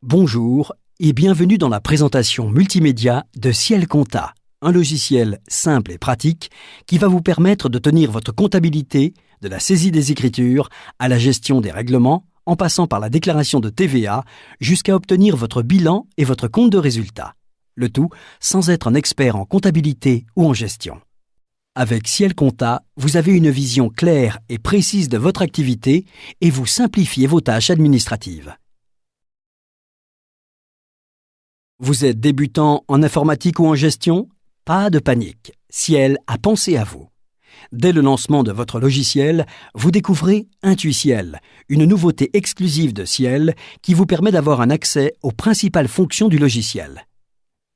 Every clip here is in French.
Bonjour et bienvenue dans la présentation multimédia de Ciel Compta, un logiciel simple et pratique qui va vous permettre de tenir votre comptabilité, de la saisie des écritures à la gestion des règlements, en passant par la déclaration de TVA jusqu'à obtenir votre bilan et votre compte de résultat. Le tout sans être un expert en comptabilité ou en gestion. Avec Ciel Compta, vous avez une vision claire et précise de votre activité et vous simplifiez vos tâches administratives. Vous êtes débutant en informatique ou en gestion? Pas de panique, Ciel a pensé à vous. Dès le lancement de votre logiciel, vous découvrez Intuiciel, une nouveauté exclusive de Ciel qui vous permet d'avoir un accès aux principales fonctions du logiciel.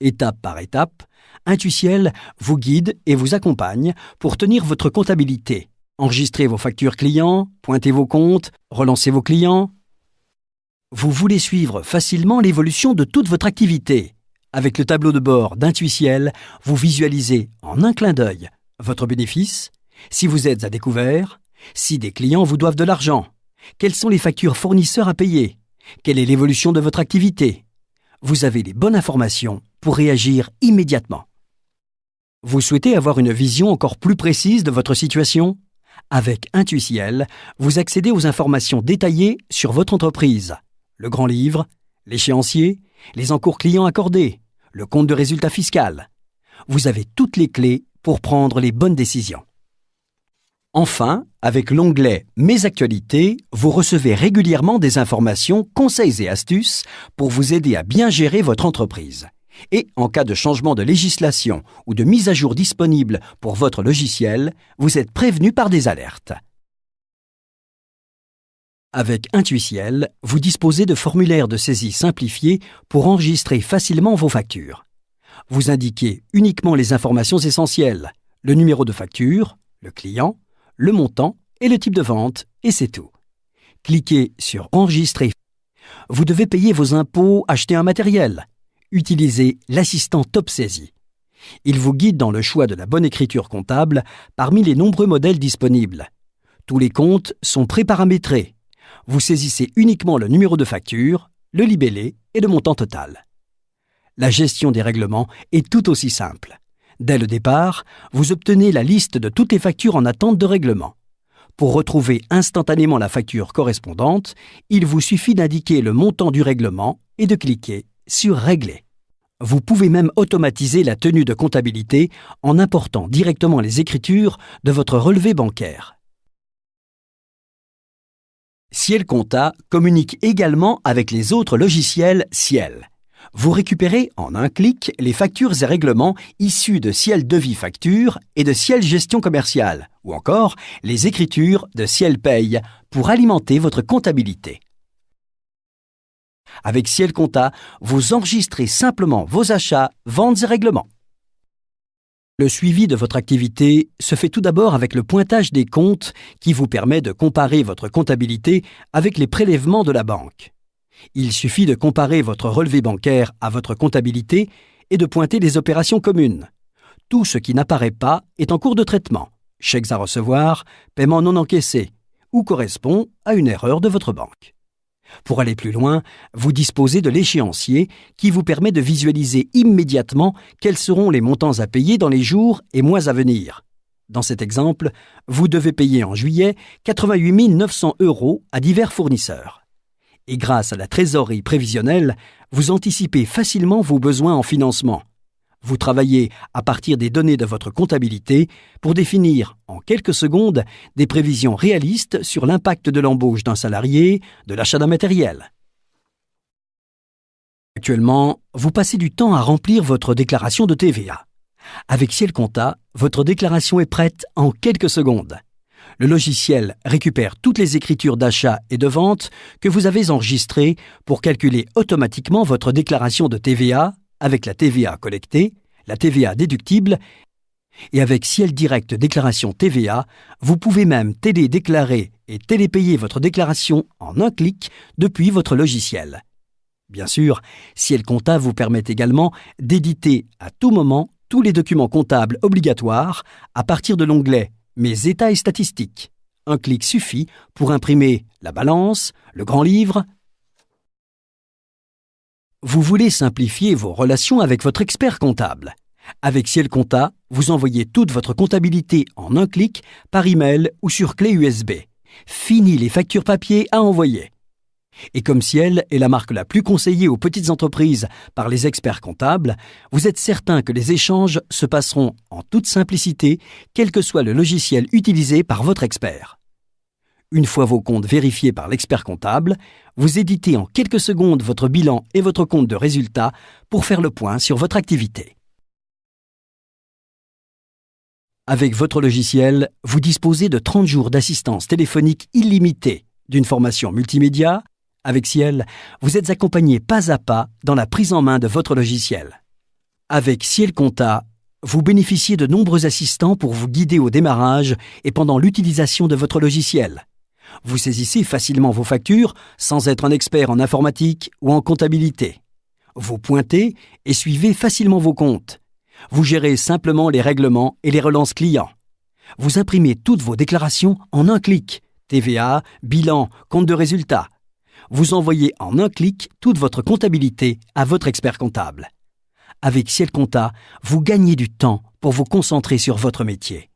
Étape par étape, Intuiciel vous guide et vous accompagne pour tenir votre comptabilité, enregistrer vos factures clients, pointer vos comptes, relancer vos clients. Vous voulez suivre facilement l'évolution de toute votre activité. Avec le tableau de bord d'Intuiciel, vous visualisez en un clin d'œil votre bénéfice, si vous êtes à découvert, si des clients vous doivent de l'argent, quelles sont les factures fournisseurs à payer, quelle est l'évolution de votre activité. Vous avez les bonnes informations pour réagir immédiatement. Vous souhaitez avoir une vision encore plus précise de votre situation? Avec Intuiciel, vous accédez aux informations détaillées sur votre entreprise. Le grand livre, l'échéancier, les encours clients accordés, le compte de résultat fiscal. Vous avez toutes les clés pour prendre les bonnes décisions. Enfin, avec l'onglet « Mes actualités », vous recevez régulièrement des informations, conseils et astuces pour vous aider à bien gérer votre entreprise. Et en cas de changement de législation ou de mise à jour disponible pour votre logiciel, vous êtes prévenu par des alertes. Avec Intuiciel, vous disposez de formulaires de saisie simplifiés pour enregistrer facilement vos factures. Vous indiquez uniquement les informations essentielles, le numéro de facture, le client, le montant et le type de vente, et c'est tout. Cliquez sur « Enregistrer ». Vous devez payer vos impôts, acheter un matériel. Utilisez l'assistant Top Saisie. Il vous guide dans le choix de la bonne écriture comptable parmi les nombreux modèles disponibles. Tous les comptes sont préparamétrés. Vous saisissez uniquement le numéro de facture, le libellé et le montant total. La gestion des règlements est tout aussi simple. Dès le départ, vous obtenez la liste de toutes les factures en attente de règlement. Pour retrouver instantanément la facture correspondante, il vous suffit d'indiquer le montant du règlement et de cliquer sur « Régler ». Vous pouvez même automatiser la tenue de comptabilité en important directement les écritures de votre relevé bancaire. Ciel Compta communique également avec les autres logiciels Ciel. Vous récupérez en un clic les factures et règlements issus de Ciel Devis Facture et de Ciel Gestion Commerciale, ou encore les écritures de Ciel Paye pour alimenter votre comptabilité. Avec Ciel Compta, vous enregistrez simplement vos achats, ventes et règlements. Le suivi de votre activité se fait tout d'abord avec le pointage des comptes qui vous permet de comparer votre comptabilité avec les prélèvements de la banque. Il suffit de comparer votre relevé bancaire à votre comptabilité et de pointer les opérations communes. Tout ce qui n'apparaît pas est en cours de traitement, chèques à recevoir, paiements non encaissés, ou correspond à une erreur de votre banque. Pour aller plus loin, vous disposez de l'échéancier qui vous permet de visualiser immédiatement quels seront les montants à payer dans les jours et mois à venir. Dans cet exemple, vous devez payer en juillet 88 900 € à divers fournisseurs. Et grâce à la trésorerie prévisionnelle, vous anticipez facilement vos besoins en financement. Vous travaillez à partir des données de votre comptabilité pour définir, en quelques secondes, des prévisions réalistes sur l'impact de l'embauche d'un salarié, de l'achat d'un matériel. Actuellement, vous passez du temps à remplir votre déclaration de TVA. Avec Ciel Compta, votre déclaration est prête en quelques secondes. Le logiciel récupère toutes les écritures d'achat et de vente que vous avez enregistrées pour calculer automatiquement votre déclaration de TVA avec la TVA collectée, la TVA déductible, et avec Ciel Direct Déclaration TVA, vous pouvez même télédéclarer et télépayer votre déclaration en un clic depuis votre logiciel. Bien sûr, Ciel Compta vous permet également d'éditer à tout moment tous les documents comptables obligatoires à partir de l'onglet « Mes états et statistiques ». Un clic suffit pour imprimer la balance, le grand livre, Vous voulez simplifier vos relations avec votre expert comptable. Avec Ciel Compta, vous envoyez toute votre comptabilité en un clic par email ou sur clé USB. Fini les factures papier à envoyer. Et comme Ciel est la marque la plus conseillée aux petites entreprises par les experts comptables, vous êtes certain que les échanges se passeront en toute simplicité, quel que soit le logiciel utilisé par votre expert. Une fois vos comptes vérifiés par l'expert comptable, vous éditez en quelques secondes votre bilan et votre compte de résultat pour faire le point sur votre activité. Avec votre logiciel, vous disposez de 30 jours d'assistance téléphonique illimitée, d'une formation multimédia. Avec Ciel, vous êtes accompagné pas à pas dans la prise en main de votre logiciel. Avec Ciel Compta, vous bénéficiez de nombreux assistants pour vous guider au démarrage et pendant l'utilisation de votre logiciel. Vous saisissez facilement vos factures sans être un expert en informatique ou en comptabilité. Vous pointez et suivez facilement vos comptes. Vous gérez simplement les règlements et les relances clients. Vous imprimez toutes vos déclarations en un clic, TVA, bilan, compte de résultat. Vous envoyez en un clic toute votre comptabilité à votre expert comptable. Avec Ciel Compta, vous gagnez du temps pour vous concentrer sur votre métier.